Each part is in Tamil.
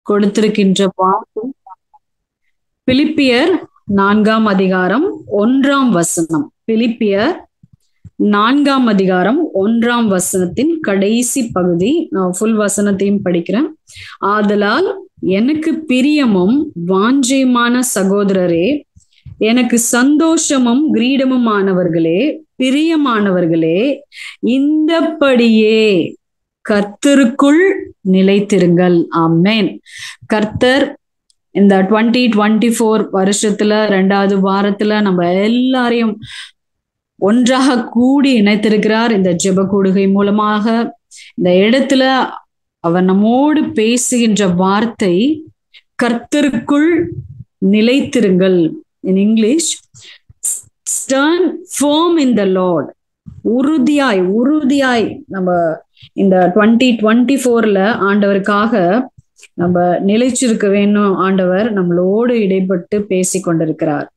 கொடுத்திருக்கின்ற வார்த்தை பிலிப்பியர் 4ஆம் அதிகாரம் 1ஆம் வசனம். பிலிப்பியர் 4ஆம் அதிகாரம் 1ஆம் வசனத்தின் கடைசி பகுதி. நான் ஃபுல் வசனத்தையும் படிக்கிறேன். ஆதலால் எனக்கு பிரியமும் வாஞ்சையுமான சகோதரரே, எனக்கு சந்தோஷமும் கிரீடமுமானவர்களே, பிரியமானவர்களே, இந்தபடியே கர்த்தருக்குள் நிலைத்திருங்கள். ஆமென். கர்த்தர் இந்த 2024 வருஷத்துல 2வது வாரத்துல நம்ம எல்லாரையும் ஒன்றாக கூடி இணைத்திருக்கிறார். இந்த ஜெப கூடுகை மூலமாக இந்த இடத்துல அவர் நம்மோடு பேசுகின்ற வார்த்தை கர்த்தருக்குள் நிலைத்திருங்கள். In English, stand firm in the Lord. உறுதியாய் நம்ம இந்த 2024ல ஆண்டவருக்காக நம்ம நிலைச்சிருக்க வேணும். ஆண்டவர் நம்மளோடு இடைப்பட்டு பேசி கொண்டிருக்கிறார்.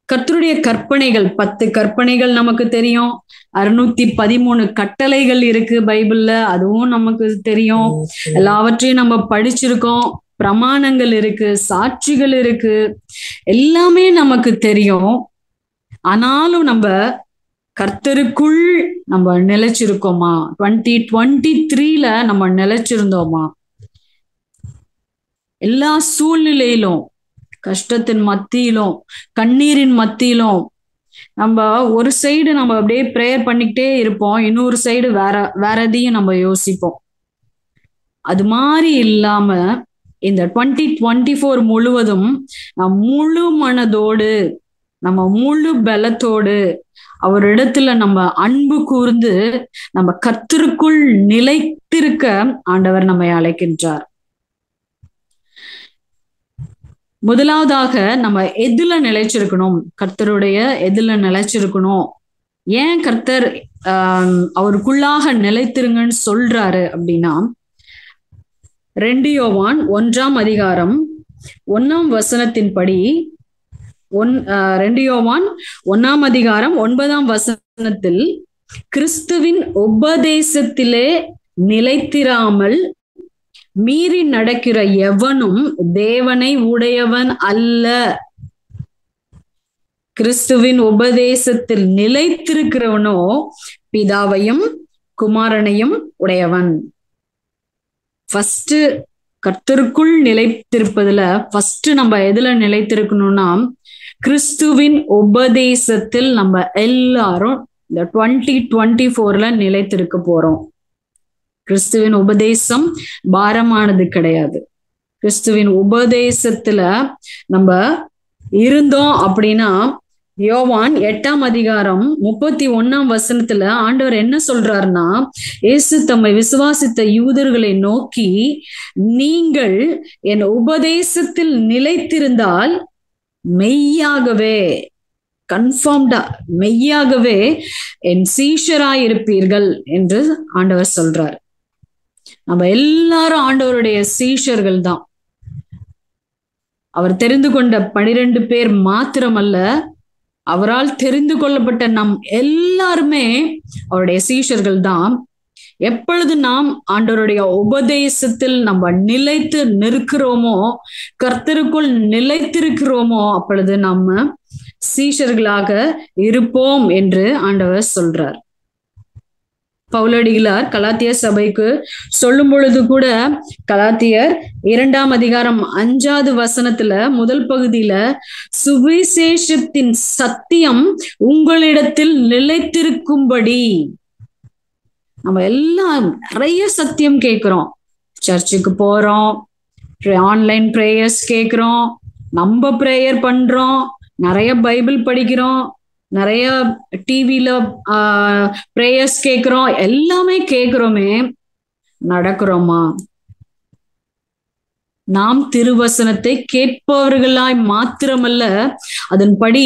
கர்த்தருடைய கற்பனைகள் 10 கற்பனைகள் நமக்கு தெரியும். 613 கட்டளைகள் இருக்கு பைபிள்ல, அதுவும் நமக்கு தெரியும். எல்லாவற்றையும் நம்ம படிச்சிருக்கோம். பிரமாணங்கள் இருக்கு, சாட்சிகள் இருக்கு, எல்லாமே நமக்கு தெரியும். ஆனாலும் நம்ம கர்த்தருக்குள் நம்ம நிலைச்சிருக்கோமா? 2023ல நம்ம நிலைச்சிருந்தோமா? எல்லா சூழ்நிலையிலும், கஷ்டத்தின் மத்தியிலும், கண்ணீரின் மத்தியிலும் நம்ம ஒரு சைடு நம்ம அப்படியே பிரேயர் பண்ணிக்கிட்டே இருப்போம், இன்னொரு சைடு வேற எதையும் நம்ம யோசிப்போம். அது மாதிரி இல்லாம இந்த 2024 முழுவதும் நம் முழு மனதோடு, நம்ம முழு பலத்தோடு அவரிடத்துல நம்ம அன்பு கூர்ந்து நம்ம கர்த்தருக்குள் நிலைத்திருக்க ஆண்டவர் நம்மை அழைக்கின்றார். முதலாவதாக நம்ம எதுல நிலைச்சிருக்கணும்? கர்த்தருடைய எதுல நிலைச்சிருக்கணும்? ஏன் கர்த்தர் அவருக்குள்ளாக நிலைத்திருங்கன்னு சொல்றாரு அப்படின்னா, 2 யோவான் 1ஆம் அதிகாரம் 1ஆம் வசனத்தின்படி 2 யோவான் 1ஆம் அதிகாரம் 9ஆம் வசனத்தில், கிறிஸ்துவின் உபதேசத்திலே நிலைத்திராமல் மீறி நடக்கிற எவனும் தேவனை உடையவன் அல்ல. கிறிஸ்துவின் உபதேசத்தில் நிலைத்திருக்கிறவனோ பிதாவையும் குமாரனையும் உடையவன். ஃபர்ஸ்ட் கர்த்தருக்குள் நிலைத்திருப்பதுல ஃபர்ஸ்ட் நம்ம எதுல நிலைத்திருக்கணும்னா, கிறிஸ்துவின் உபதேசத்தில் நம்ம எல்லாரும் இந்த 2024ல நிலைத்திருக்க போறோம். கிறிஸ்துவின் உபதேசம் பாரமானது கிடையாது. கிறிஸ்துவின் உபதேசத்துல நம்ம இருந்தோம் அப்படின்னா, யோவான் 8ஆம் அதிகாரம் 31ஆம் வசனத்துல ஆண்டவர் என்ன சொல்றாருன்னா, இயேசு தம்மை விசுவாசித்த யூதர்களை நோக்கி, நீங்கள் என் உபதேசத்தில் நிலைத்திருந்தால் மெய்யாகவே, கன்ஃபார்ம்டா மெய்யாகவே என் சீஷராய் இருப்பீர்கள் என்று ஆண்டவர் சொல்றார். நம்ம எல்லாரும் ஆண்டவருடைய சீஷர்கள் தான். அவர் தெரிந்து கொண்ட 12 பேர் மாத்திரமல்ல, அவரால் தெரிந்து கொள்ளப்பட்ட நம் எல்லாருமே அவருடைய சீஷர்கள் தான். எப்பொழுது நாம் ஆண்டவருடைய உபதேசத்தில் நம்ம நிலைத்து நிற்கிறோமோ, கர்த்தருக்குள் நிலைத்திருக்கிறோமோ, அப்பொழுது நம்ம சீஷர்களாக இருப்போம் என்று ஆண்டவர் சொல்றார். பவுலடிகளார் கலாத்தியர் சபைக்கு சொல்லும் பொழுது கூட, கலாத்தியர் 2ஆம் அதிகாரம் 5வது வசனத்துல முதல் பகுதியில, சுவிசேஷத்தின் சத்தியம் உங்களிடத்தில் நிலைத்திருக்கும்படி. நம்ம எல்லாம் நிறைய சத்தியம் கேட்கிறோம். சர்ச்சுக்கு போறோம், ஆன்லைன் பிரேயர்ஸ் கேட்கிறோம், நம்ம பிரேயர் பண்றோம், நிறைய பைபிள் படிக்கிறோம், நிறைய டிவில பிரேயர்ஸ் கேட்கிறோம், எல்லாமே கேட்கிறோமே, நடக்கிறோமா? நாம் திருவசனத்தை கேட்பவர்களாய் மாத்திரமல்ல, அதன்படி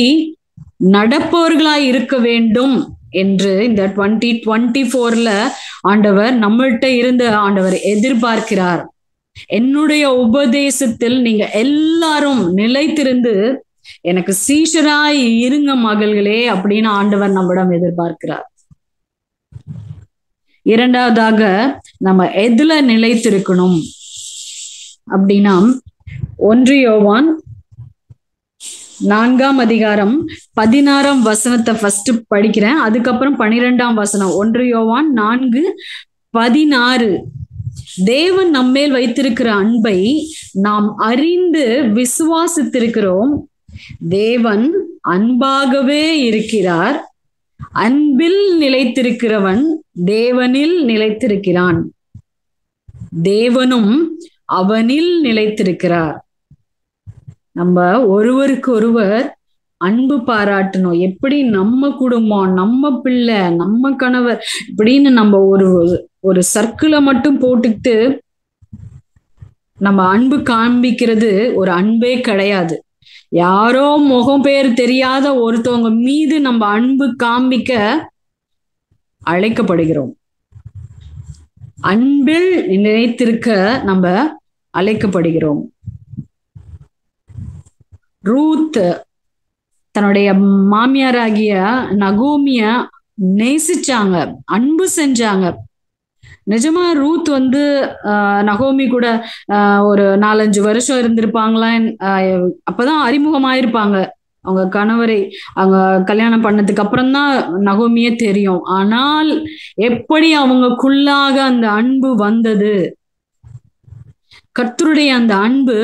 நடப்பவர்களாய் இருக்க வேண்டும் என்று இந்த 2024ல ஆண்டவர் நம்மள்கிட்ட இருந்து ஆண்டவர் எதிர்பார்க்கிறார். என்னுடைய உபதேசத்தில் நீங்க எல்லாரும் நிலைத்திருந்து எனக்கு சீஷராய் இருங்க மகள்களே அப்படின்னு ஆண்டவர் நம்மிடம் எதிர்பார்க்கிறார். இரண்டாவதாக நம்ம எதுல நிலைத்திருக்கணும் அப்படின்னா 1 யோவான் 4:16 ஃபர்ஸ்ட் படிக்கிறேன், அதுக்கப்புறம் 12 1 யோவான் 4:16. தேவன் நம்மேல் வைத்திருக்கிற அன்பை நாம் அறிந்து விசுவாசித்திருக்கிறோம். தேவன் அன்பாகவே இருக்கிறார். அன்பில் நிலைத்திருக்கிறவன் தேவனில் நிலைத்திருக்கிறான், தேவனும் அவனில் நிலைத்திருக்கிறார். நம்ம ஒருவருக்கு ஒருவர் அன்பு பாராட்டணும். எப்படி நம்ம குடும்பம், நம்ம பிள்ளை, நம்ம கணவர் இப்படின்னு நம்ம ஒரு சர்க்கிளை மட்டும் போட்டுக்கிட்டு நம்ம அன்பு காண்பிக்கிறது ஒரு அன்பே கிடையாது. யாரோ முகம் பேர் தெரியாத ஒருத்தவங்க மீது நம்ம அன்பு காண்பிக்க அழைக்கப்படுகிறோம். அன்பில் நிலைத்திருக்க நம்ம அழைக்கப்படுகிறோம். ரூத் தன்னுடைய மாமியாராகிய நகோமிய நேசிச்சாங்க, அன்பு செஞ்சாங்க. நிஜமா ரூத் நகோமி கூட ஒரு 4-5 வருஷம் இருந்திருப்பாங்களா. அப்பதான் அறிமுகமாயிருப்பாங்க. அவங்க கணவரை அவங்க கல்யாணம் பண்ணதுக்கு அப்புறம் தான் நகோமியே தெரியும். ஆனால் எப்படி அவங்களுக்குள்ளாக அந்த அன்பு வந்தது, கர்த்தருடைய அந்த அன்பு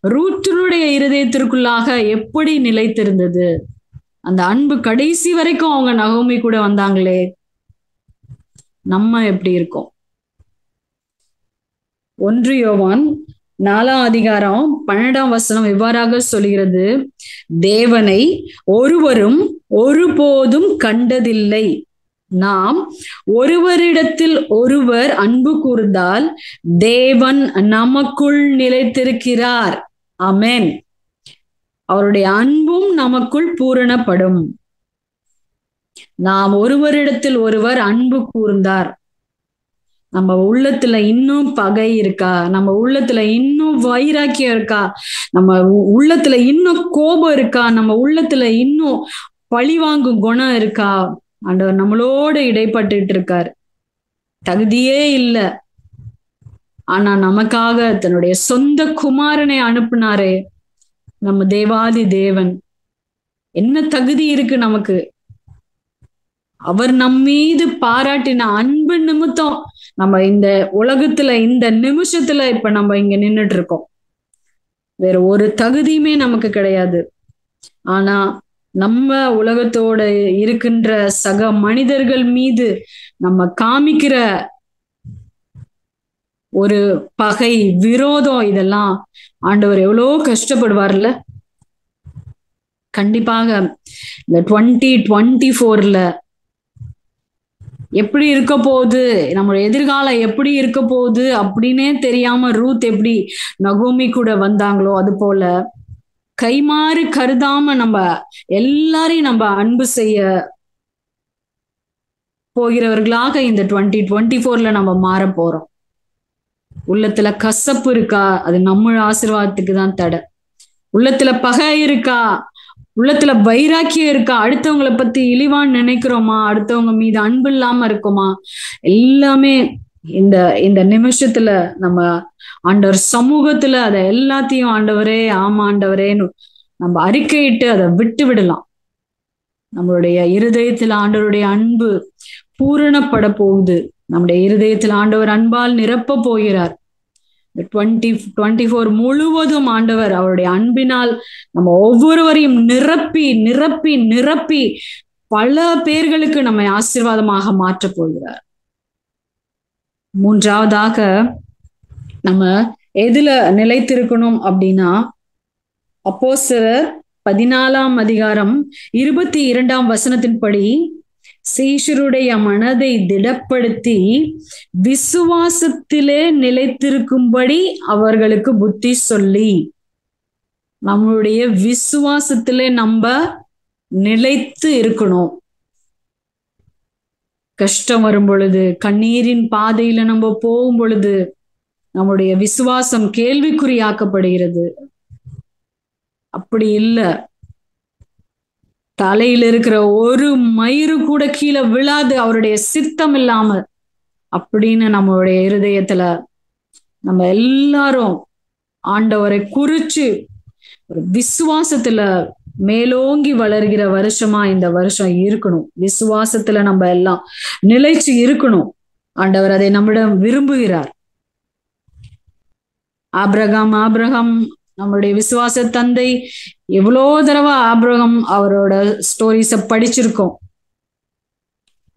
ரூத்தினுடைய இருதயத்திற்குள்ளாக எப்படி நிலைத்திருந்தது. அந்த அன்பு கடைசி வரைக்கும் அவங்க நகோமி கூட வந்தாங்களே. நம்ம எப்படி இருக்கோம்? 1 யோவான் 4:12 இவ்வாறாக சொல்கிறது, தேவனை ஒருவரும் ஒருபோதும் கண்டதில்லை. நாம் ஒருவரிடத்தில் ஒருவர் அன்பு கூர்ந்தால் தேவன் நமக்குள் நிலைத்திருக்கிறார். ஆமென். அவருடைய அன்பும் நமக்குள் பூரணப்படும். நாம் ஒருவரிடத்தில் ஒருவர் அன்பு கூர்ந்தார், நம்ம உள்ளத்துல இன்னும் பகை இருக்கா, நம்ம உள்ளத்துல இன்னும் வைராக்கியம் இருக்கா, நம்ம உள்ளத்துல இன்னும் கோபம் இருக்கா, நம்ம உள்ளத்துல இன்னும் பழிவாங்கும் குணம் இருக்கா, ஆண்டவர் நம்மளோட இடைப்பட்டு இருக்கார். தகுதியே இல்லை, ஆனா நமக்காக தன்னுடைய சொந்த குமாரனை அனுப்புனாரே நம்ம தேவாதி தேவன். என்ன தகுதி இருக்கு நமக்கு? அவர் நம்மீது பாராட்டின அன்பு நிமித்தம் நம்ம இந்த உலகத்துல இந்த நிமிஷத்துல இப்ப நம்ம இங்க நின்றுட்டு இருக்கோம். வேற ஒரு தகுதியுமே நமக்கு கிடையாது. ஆனா நம்ம உலகத்தோட இருக்கின்ற சக மனிதர்கள் மீது நம்ம காமிக்கிற ஒரு பகை, விரோதம், இதெல்லாம் ஆண்டவர் எவ்வளோ கஷ்டப்படுவார்ல. கண்டிப்பாக இந்த 2024 எப்படி இருக்க போகுது, நம்மளுடைய எதிர்காலம் எப்படி இருக்க போகுது அப்படின்னே தெரியாம ரூத் எப்படி நகோமி கூட வந்தாங்களோ, அது போல கைமாறு கருதாம நம்ம எல்லாரையும் நம்ம அன்பு செய்ய போகிறவர்களாக இந்த 2024 நம்ம மாற போறோம். உள்ளத்துல கசப்பு இருக்கா, அது நம்ம ஆசீர்வாதத்துக்கு தான் தடை. உள்ளத்துல பகை இருக்கா, உள்ளத்துல வைராக்கியம் இருக்கா, அடுத்தவங்களை பத்தி இழிவான்னு நினைக்கிறோமா, அடுத்தவங்க மீது அன்பு இல்லாம இருக்குமா, எல்லாமே இந்த நிமிஷத்துல நம்ம ஆண்டவர் சமூகத்துல அதை எல்லாத்தையும் ஆண்டவரே, ஆமா ஆண்டவரேன்னு நம்ம அறிக்கையிட்டு அதை விட்டு விடலாம். நம்மளுடைய இருதயத்துல ஆண்டவருடைய அன்பு பூரணப்பட போகுது. நம்முடைய இருதயத்தில் ஆண்டவர் அன்பால் நிரப்ப போகிறார். 2024 முழுவதும் ஆண்டவர் அவருடைய அன்பினால் நம்ம ஒவ்வொருவரையும் நிரப்பி நிரப்பி நிரப்பி பல பேர்களுக்கு நம்மை ஆசீர்வாதமாக மாற்றப் போகிறார். மூன்றாவதாக நம்ம எதுல நிலைத்திருக்கணும் அப்படின்னா, அப்போஸ்தலர் 14:22 சீஷருடைய மனதை திடப்படுத்தி விசுவாசத்திலே நிலைத்திருக்கும்படி அவர்களுக்கு புத்தி சொல்லி. நம்மளுடைய விசுவாசத்திலே நம்ம நிலைத்து இருக்கணும். கஷ்டம் வரும் பொழுது, கண்ணீரின் பாதையில நம்ம போகும் பொழுது நம்முடைய விசுவாசம் கேள்விக்குறியாக்கப்படுகிறது. அப்படி இல்லை. தலையில இருக்கிற ஒரு மயிறு கூட கீழே விழாது அவருடைய சித்தம் இல்லாம. அப்படின்னு நம்மளுடைய இருதயத்துல நம்ம எல்லாரும் ஆண்டவரை குறிச்சு ஒரு விசுவாசத்துல மேலோங்கி வளர்கிற வருஷமா இந்த வருஷம் இருக்கணும். விசுவாசத்துல நம்ம எல்லாம் நிலைச்சு இருக்கணும். ஆண்டவர் அதை நம்மிடம் விரும்புகிறார். ஆபிரகாம் நம்மளுடைய விசுவாச தந்தை. எவ்வளோ தடவை ஆபிரகாம் அவரோட ஸ்டோரிஸ படிச்சிருக்கோம்.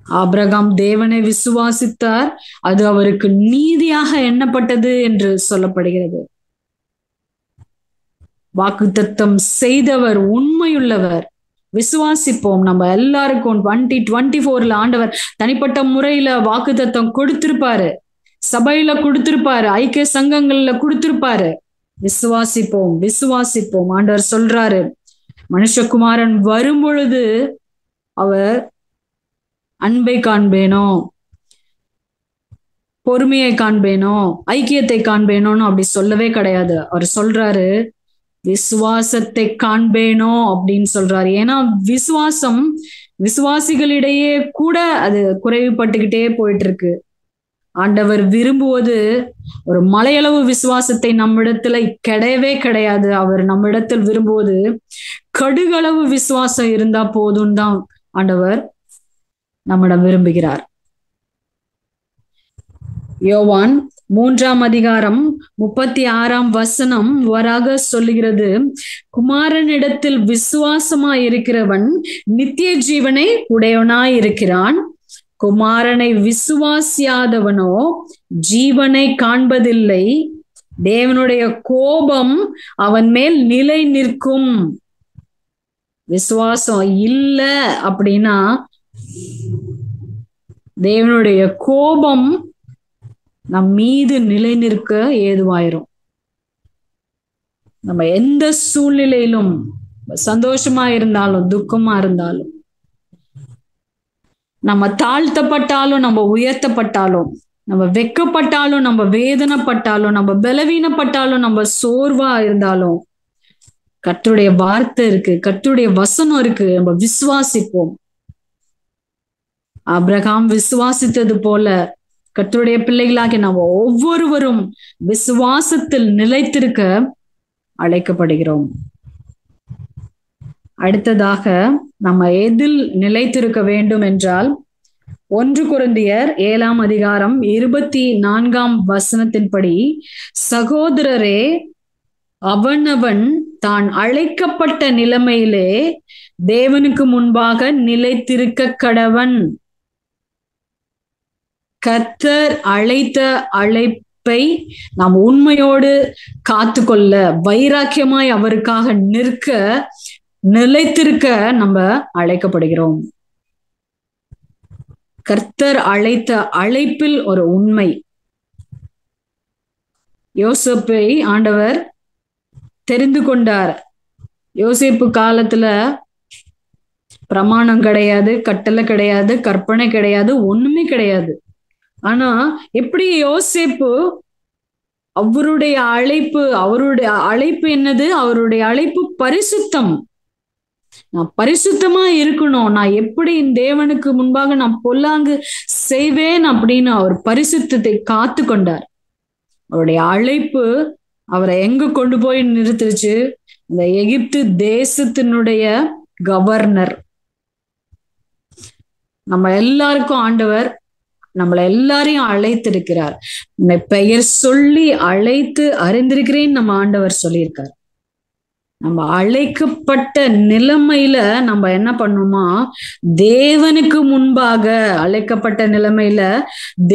ஆபிரகாம் தேவனை விசுவாசித்தார், அது அவருக்கு நீதியாக எண்ணப்பட்டது என்று சொல்லப்படுகிறது. வாக்குத்தத்தம் செய்தவர் உண்மையுள்ளவர். விசுவாசிப்போம். நம்ம எல்லாருக்கும் 2024 ஆண்டவர் தனிப்பட்ட முறையில வாக்குத்தத்தம் கொடுத்திருப்பாரு, சபையில கொடுத்திருப்பாரு, ஐக்கிய சங்கங்கள்ல கொடுத்திருப்பாரு. விசுவாசிப்போம். ஆண்டவர் சொல்றாரு, மனுஷகுமாரன் வரும் பொழுது அவர் அன்பை காண்பேனோ, பொறுமையை காண்பேனோ, ஐக்கியத்தை காண்பேனோன்னு அப்படி சொல்லவே கிடையாது. அவர் சொல்றாரு விசுவாசத்தை காண்பேனோ அப்படின்னு சொல்றாரு. ஏன்னா விசுவாசிகளிடையே கூட அது குறைவுபட்டுக்கிட்டே போயிட்டு இருக்கு. ஆண்டவர் விரும்புவது ஒரு மலையளவு விசுவாசத்தை நம்மிடத்துல கிடையவே கிடையாது. அவர் நம்மிடத்தில் விரும்புவது கடுகளவு விசுவாசம் இருந்தா போதும் தான் ஆண்டவர் நம்மிடம் விரும்புகிறார். யோவான் 3ஆம் அதிகாரம் 36ஆம் வசனம் வராக சொல்லுகிறது, குமாரனிடத்தில் விசுவாசமாய் இருக்கிறவன் நித்திய ஜீவனை உடையவனாய் இருக்கிறான். குமாரனை விசுவாசியாதவனோ ஜீவனை காண்பதில்லை. தேவனுடைய கோபம் அவன் மேல் நிலை நிற்கும். விசுவாசம் இல்ல அப்படின்னா தேவனுடைய கோபம் நம் மீது நிலை நிற்க ஏதுவாயிரும். நம்ம எந்த சூழ்நிலையிலும், சந்தோஷமா இருந்தாலும் துக்கமா இருந்தாலும், நம்ம தாழ்த்தப்பட்டாலும் நம்ம உயர்த்தப்பட்டாலும், நம்ம வெக்கப்பட்டாலும் நம்ம வேதனைப்பட்டாலும், நம்ம பலவீனப்பட்டாலும் நம்ம சோர்வா இருந்தாலும், கர்த்தருடைய வார்த்தை இருக்கு, கர்த்தருடைய வசனம் இருக்கு. நம்ம விசுவாசிப்போம். ஆபிரகாம் விசுவாசித்தது போல கர்த்தருடைய பிள்ளைகளாகி நம்ம ஒவ்வொருவரும் விசுவாசத்தில் நிலைத்திருக்க அழைக்கப்படுகிறோம். அடுத்ததாக நம்ம எதில் நிலைத்திருக்க வேண்டும் என்றால் 1 கொரிந்தியர் 7ஆம் அதிகாரம் 24ஆம் வசனத்தின்படி, சகோதரரே, அவனவன் தான் அழைக்கப்பட்ட நிலைமையிலே தேவனுக்கு முன்பாக நிலைத்திருக்க கடவன். கர்த்தர் அழைத்த அழைப்பை நாம் உண்மையோடு காத்து கொள்ள, வைராக்கியமாய் அவருக்காக நிற்க, நிலைத்திருக்க நம்ம அழைக்கப்படுகிறோம். கர்த்தர் அழைத்த அழைப்பில் ஒரு உண்மை. யோசேப்பை ஆண்டவர் தெரிந்து கொண்டார். யோசேப்பு காலத்துல பிரமாணம் கிடையாது, கட்டளை கிடையாது, கற்பனை கிடையாது, ஒண்ணுமே கிடையாது. ஆனா எப்படி யோசேப்பு அவருடைய அழைப்பு என்னது? அவருடைய அழைப்பு பரிசுத்தம். நான் பரிசுத்தமா இருக்கணும், நான் எப்படி தேவனுக்கு முன்பாக நான் பொல்லாங்கு செய்வேன் அப்படின்னு அவர் பரிசுத்தத்தை காத்து கொண்டார். அவருடைய அழைப்பு அவரை எங்க கொண்டு போய் நிறுத்துச்சு? இந்த எகிப்து தேசத்தினுடைய கவர்னர். நம்ம எல்லாருக்கும் ஆண்டவர் நம்மளை எல்லாரையும் அழைத்திருக்கிறார். உன்னை பெயர் சொல்லி அழைத்து அறிந்திருக்கிறேன் நம்ம ஆண்டவர் சொல்லியிருக்கார். நம்ம அழைக்கப்பட்ட நிலைமையில நம்ம என்ன பண்ணுமா, தேவனுக்கு முன்பாக, அழைக்கப்பட்ட நிலைமையில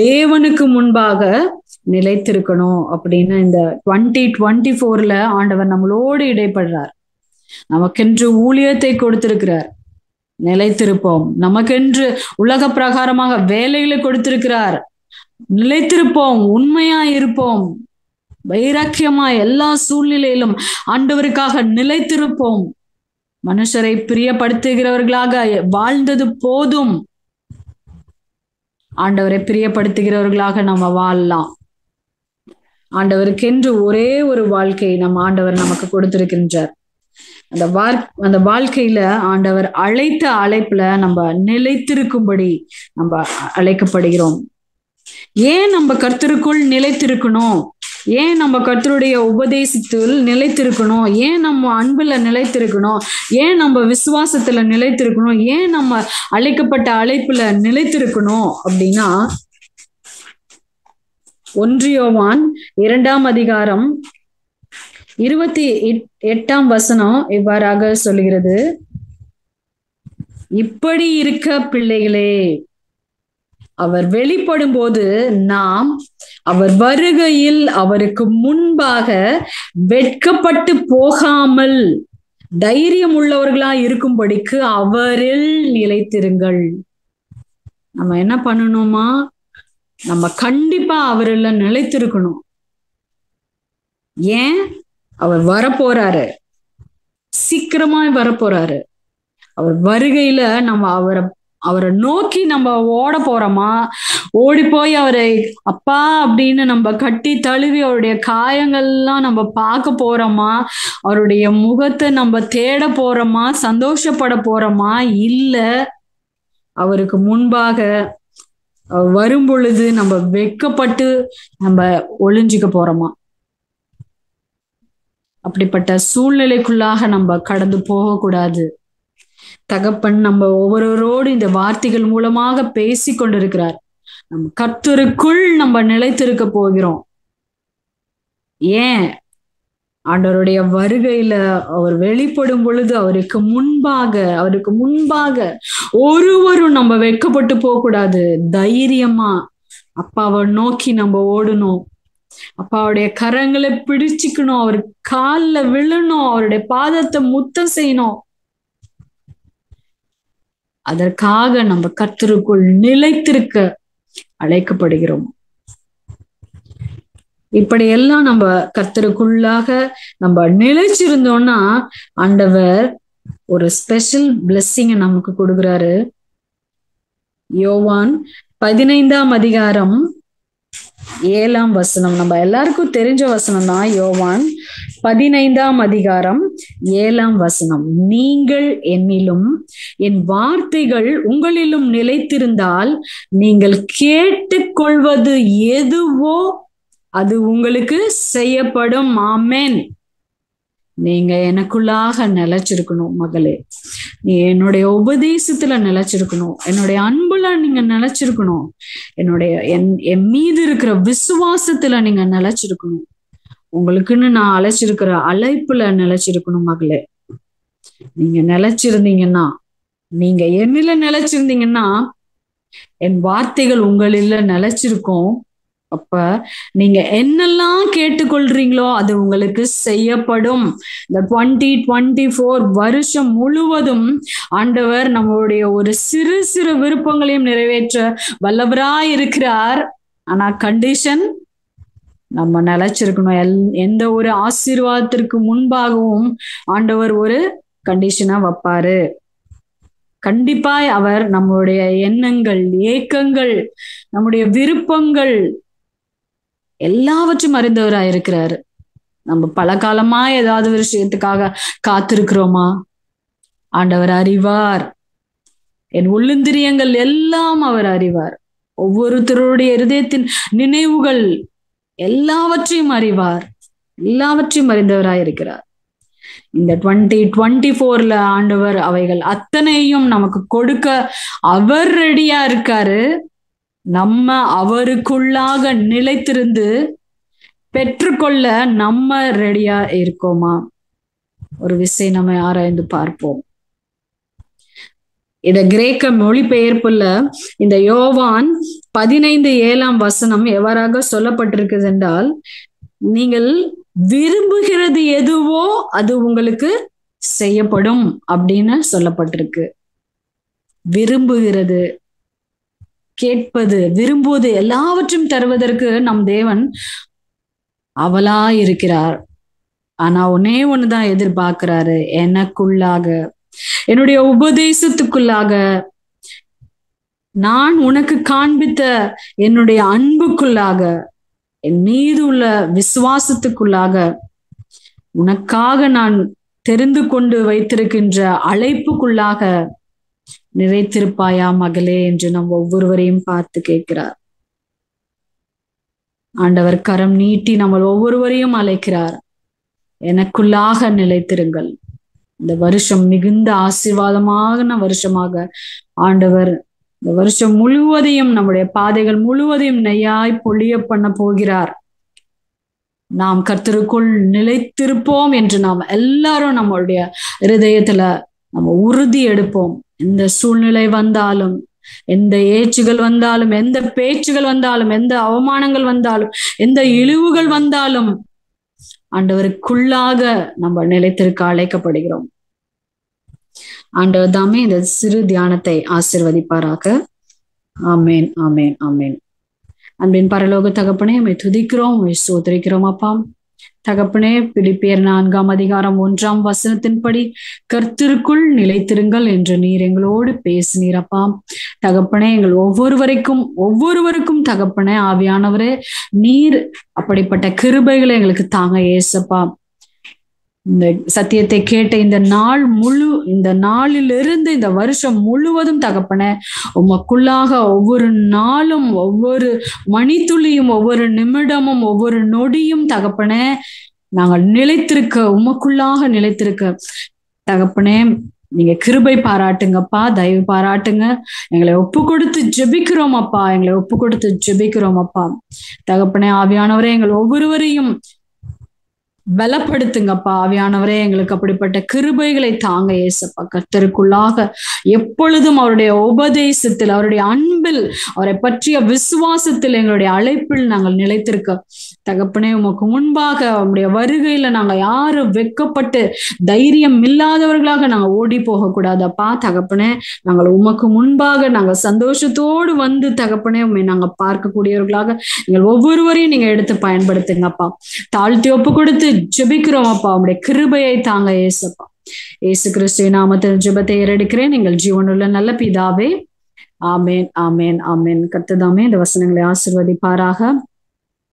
தேவனுக்கு முன்பாக நிலைத்திருக்கணும் அப்படின்னு இந்த 2024 ஆண்டவர் நம்மளோடு இடைப்படுறார். நமக்கென்று ஊழியத்தை கொடுத்திருக்கிறார், நிலைத்திருப்போம். நமக்கென்று உலக பிரகாரமாக வேலைகளை கொடுத்திருக்கிறார், நிலைத்திருப்போம், உண்மையா இருப்போம், வைராக்கியமா எல்லா சூழ்நிலையிலும் ஆண்டவருக்காக நிலைத்திருப்போம். மனுஷரை பிரியப்படுத்துகிறவர்களாக வாழ்ந்தது போதும், ஆண்டவரை பிரியப்படுத்துகிறவர்களாக நம்ம வாழலாம். ஆண்டவருக்கென்று ஒரே ஒரு வாழ்க்கை நம்ம ஆண்டவர் நமக்கு கொடுத்திருக்கின்றார். அந்த வாழ்க்கையில ஆண்டவர் அழைத்த அழைப்புல நம்ம நிலைத்திருக்கும்படி நம்ம அழைக்கப்படுகிறோம். ஏன் நம்ம கர்த்தருக்குள் நிலைத்திருக்கணும்? ஏன் நம்ம கர்த்தருடைய உபதேசத்தில் நிலைத்திருக்கணும்? ஏன் நம்ம அன்புல நிலைத்திருக்கணும்? ஏன் நம்ம விசுவாசத்துல நிலைத்திருக்கணும்? ஏன் நம்ம அழைக்கப்பட்ட அழைப்புல நிலைத்திருக்கணும் அப்படின்னா, 1 யோவான் 2ஆம் அதிகாரம் 28ஆம் வசனம் இவ்வாறாக சொல்கிறது, இப்படி இருக்க பிள்ளைகளே, அவர் வெளிப்படும் போது நாம் அவர் வருகையில் அவருக்கு முன்பாக வெட்கப்பட்டு போகாமல் தைரியம் உள்ளவர்களா இருக்கும்படிக்கு அவரில் நிலைத்திருங்கள். நம்ம என்ன பண்ணணுமா? நம்ம கண்டிப்பா அவரில் நிலைத்திருக்கணும். ஏன்? அவர் வரப்போறாரு, சீக்கிரமாய் வரப்போறாரு. அவர் வருகையில நம்ம அவரை நோக்கி நம்ம ஓட போறோமா? ஓடி போய் அவரை அப்பா அப்படின்னு நம்ம கட்டி தழுவி அவருடைய காயங்கள்லாம் நம்ம பார்க்க போறோமா? அவருடைய முகத்தை நம்ம தேட போறோமா? சந்தோஷப்பட போறோமா? இல்ல அவருக்கு முன்பாக வரும் பொழுது நம்ம வெட்கப்பட்டு நம்ம ஒளிஞ்சிக்க போறோமா? அப்படிப்பட்ட சூழ்நிலைக்குள்ளாக நம்ம கடந்து போகக்கூடாது. தகப்பன் நம்ம ஒவ்வொருவரோடு இந்த வார்த்தைகள் மூலமாக பேசி கொண்டிருக்கிறார். நம்ம கர்த்தருக்குள் நம்ம நிலைத்திருக்க போகிறோம். ஏன்? ஆண்டவருடைய வருகையில அவர் வெளிப்படும் பொழுது அவருக்கு முன்பாக ஒருவரும் நம்ம வெட்கப்பட்டு போக கூடாது. தைரியமா அப்பாவை நோக்கி நம்ம ஓடணும். அப்பாவுடைய கரங்களை பிடிச்சுக்கணும். அவர் காலில் விழணும். அவருடைய பாதத்தை முத்தம் செய்யணும். அதற்காக நம்ம கர்த்தருக்குள் நிலைத்திருக்க அழைக்கப்படுகிறோம். இப்படியெல்லாம் நம்ம கர்த்தருக்குள்ளாக நம்ம நிலைச்சிருந்தோம்னா ஆண்டவர் ஒரு ஸ்பெஷல் பிளெஸ்ஸிங்கை நமக்கு கொடுக்குறாரு. யோவான் 15ஆம் அதிகாரம் 7ஆம் வசனம், நம்ம எல்லாருக்கும் தெரிஞ்ச வசனம் தான். யோவான் 15ஆம் அதிகாரம் 7ஆம் வசனம், நீங்கள் என்னிலும் என் வார்த்தைகள் உங்களிலும் நிலைத்திருந்தால் நீங்கள் கேட்டுக்கொள்வது எதுவோ அது உங்களுக்கு செய்யப்படும். ஆமென். நீங்க எனக்குள்ளாக நிலைச்சிருக்கணும் மகளே. நீ என்னுடைய உபதேசத்துல நிலைச்சிருக்கணும். என்னுடைய அன்புல நீங்க நிலைச்சிருக்கணும். என் மீது இருக்கிற விசுவாசத்துல நீங்க நிலைச்சிருக்கணும். உங்களுக்குன்னு நான் அழைச்சிருக்கிற அழைப்புல நிலைச்சிருக்கணும் மகளே. நீங்க நிலைச்சிருந்தீங்கன்னா, நீங்க என்னில நிலைச்சிருந்தீங்கன்னா என் வார்த்தைகள் உங்களில நிலைச்சிருக்கும். அப்ப நீங்க என்னெல்லாம் கேட்டுக்கொள்றீங்களோ அது உங்களுக்கு செய்யப்படும். இந்த 2024 வருஷம் முழுவதும் ஆண்டவர் நம்மளுடைய ஒரு சிறு சிறு விருப்பங்களையும் நிறைவேற்ற வல்லவராய் இருக்கிறார். ஆனா கண்டிஷன், நம்ம நிலைச்சிருக்கணும். எந்த ஒரு ஆசீர்வாதத்திற்கு முன்பாகவும் ஆண்டவர் ஒரு கண்டிஷனா வைப்பாரு. கண்டிப்பாய் அவர் நம்மளுடைய எண்ணங்கள், ஏக்கங்கள், நம்முடைய விருப்பங்கள் எல்லாவற்றும் அறிந்தவராய் இருக்கிறாரு. நம்ம பல காலமா ஏதாவது ஒரு விஷயத்துக்காக காத்திருக்கிறோமா? ஆண்டவர் அறிவார். என் உள்ளந்திரியங்கள் எல்லாம் அவர் அறிவார். ஒவ்வொருத்தருடைய இருதயத்தின் நினைவுகள் எல்லாவற்றையும் அறிவார். எல்லாவற்றையும் அறிந்தவராய் இருக்கிறார். இந்த 2024 ஆண்டவர் அவைகள் அத்தனையும் நமக்கு கொடுக்க அவர் ரெடியா இருக்காரு. நம்ம அவருக்குள்ளாக நிலைத்திருந்து பெற்றுக்கொள்ள நம்ம ரெடியா இருக்கோமா? ஒரு விஷயம் நம்ம ஆராய்ந்து பார்ப்போம். இத கிரேக்க மொழிபெயர்ப்புல இந்த யோவான் 15:7ஆம் வசனம் எவ்வாறாக சொல்லப்பட்டிருக்குது என்றால், நீங்கள் விரும்புகிறது எதுவோ அது உங்களுக்கு செய்யப்படும் அப்படின்னு சொல்லப்பட்டிருக்கு. விரும்புகிறது, கேட்பது, விரும்புவது எல்லாவற்றையும் தருவதற்கு நம் தேவன் அவளா இருக்கிறார். ஆனா ஒன்னே ஒண்ணுதான் எதிர்பார்க்கிறாரு. எனக்குள்ளாக, என்னுடைய உபதேசத்துக்குள்ளாக, நான் உனக்கு காண்பித்த என்னுடைய அன்புக்குள்ளாக, என் மீது உள்ள விசுவாசத்துக்குள்ளாக, உனக்காக நான் தெரிந்து கொண்டு வைத்திருக்கின்ற அழைப்புக்குள்ளாக நிறைத்திருப்பாயா மகளே என்று நம் ஒவ்வொருவரையும் பார்த்து கேட்கிறார். ஆண்டவர் கரம் நீட்டி நம்ம ஒவ்வொருவரையும் அழைக்கிறார். எனக்குள்ளாக நிலைத்திருங்கள். இந்த வருஷம் மிகுந்த ஆசீர்வாதமான வருஷமாக ஆண்டவர் இந்த வருஷம் முழுவதையும் நம்முடைய பாதைகள் முழுவதையும் நெய்யாய் பொழிய பண்ண போகிறார். நாம் கர்த்தருக்குள் நிலைத்திருப்போம் என்று நாம் எல்லாரும் நம்மளுடைய இருதயத்துல நம்ம உறுதி எடுப்போம். எந்த சூழ்நிலை வந்தாலும், எந்த ஏச்சுகள் வந்தாலும், எந்த பேச்சுகள் வந்தாலும், எந்த அவமானங்கள் வந்தாலும், எந்த இழிவுகள் வந்தாலும் ஆண்டவருக்குள்ளாக நம்ம நிலைத்திருக்க அழைக்கப்படுகிறோம். ஆண்டவர் தாமே இந்த சிறு தியானத்தை ஆசீர்வதிப்பாராக. ஆமேன், ஆமேன், ஆமேன். அன்பின் பரலோக தகப்பனே, உம்மை துதிக்கிறோம், உம்மை ஸ்தோத்திரிக்கிறோம் அப்பா. தகப்பனே, பிலிப்பியர் 4:1 கர்த்தருக்குள் நிலைத்திருங்கள் என்று நீர் எங்களோடு பேசினீரப்பா. தகப்பனே, எங்கள் ஒவ்வொருவருக்கும் தகப்பனே ஆவியானவரே, நீர் அப்படிப்பட்ட கிருபைகளை எங்களுக்கு தாங்க ஏசப்பா. இந்த சத்தியத்தை கேட்ட இந்த நாளிலிருந்து இந்த வருஷம் முழுவதும் தகப்பனே, உமக்குள்ளாக ஒவ்வொரு நாளும், ஒவ்வொரு மணித்துளியும், ஒவ்வொரு நிமிடமும், ஒவ்வொரு நொடியும் தகப்பனே நாங்கள் நிலைத்திருக்க, உமக்குள்ளாக நிலைத்திருக்க தகப்பனே நீங்க கிருபை பாராட்டுங்கப்பா, தயவு பாராட்டுங்க. எங்களை ஒப்பு கொடுத்து ஜெபிக்கிறோம் அப்பா, எங்களை ஒப்பு கொடுத்து ஜெபிக்கிறோம் அப்பா. தகப்பனே ஆவியானவரே, எங்கள் ஒவ்வொருவரையும் பலப்படுத்துங்கப்பா. ஆவியானவரே, எங்களுக்கு அப்படிப்பட்ட கிருபைகளை தாங்க ஏசப்பா. கர்த்தருக்குள்ளாக எப்பொழுதும் அவருடைய உபதேசத்தில், அவருடைய அன்பில், அவரை பற்றிய விசுவாசத்தில், எங்களுடைய அழைப்பில் நாங்கள் நிலைத்திருக்க தகப்பனே உமக்கு முன்பாக அவருடைய வருகையில நாங்க யாரும் வெட்கப்பட்டு தைரியம் இல்லாதவர்களாக நாங்க ஓடி போக கூடாதப்பா. தகப்பனே, நாங்கள் உமக்கு முன்பாக நாங்கள் சந்தோஷத்தோடு வந்து தகப்பனே உண்மை நாங்க பார்க்கக்கூடியவர்களாக எங்கள் ஒவ்வொருவரையும் நீங்க எடுத்து பயன்படுத்துங்கப்பா. தாழ்த்தி ஒப்பு கொடுத்து ஜெபிக்கிறோம் அப்பா. உங்களுடைய கிருபையை தாங்க ஏசப்பா. ஏசு கிறிஸ்துவின் நாமத்தில் ஜெபத்தை ஏறெடுக்கிறேன், எங்கள் ஜீவனுள்ள நல்ல பிதாவே. ஆமேன், ஆமேன், ஆமேன். கர்த்தர் தாமே இந்த வசனங்களை ஆசீர்வதிப்பாராக.